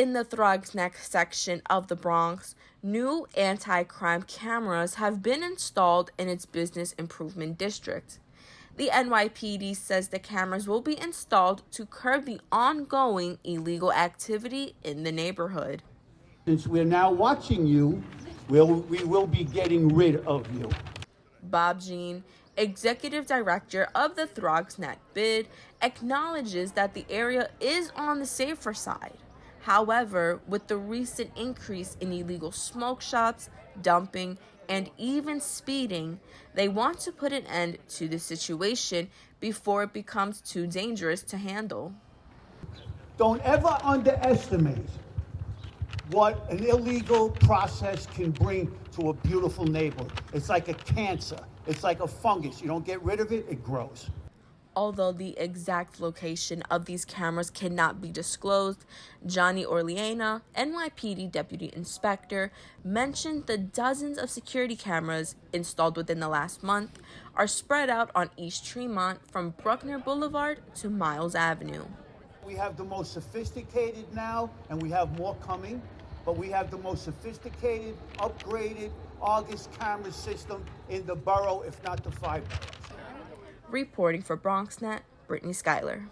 In the Throggs Neck section of the Bronx, new anti-crime cameras have been installed in its business improvement district. The NYPD says the cameras will be installed to curb the ongoing illegal activity in the neighborhood. Since we're now watching you, we will be getting rid of you. Bob Jean, executive director of the Throggs Neck bid, acknowledges that the area is on the safer side. However, with the recent increase in illegal smoke shops, dumping, and even speeding, they want to put an end to the situation before it becomes too dangerous to handle. Don't ever underestimate what an illegal process can bring to a beautiful neighborhood. It's like a cancer. It's like a fungus. You don't get rid of it, it grows. Although the exact location of these cameras cannot be disclosed, Johnny Orleana, NYPD Deputy Inspector, mentioned the dozens of security cameras installed within the last month are spread out on East Tremont from Bruckner Boulevard to Miles Avenue. We have the most sophisticated now, and we have more coming, but we have the most sophisticated, upgraded Argus camera system in the borough, if not the 5 boroughs. Reporting for BronxNet, Brittany Aubain.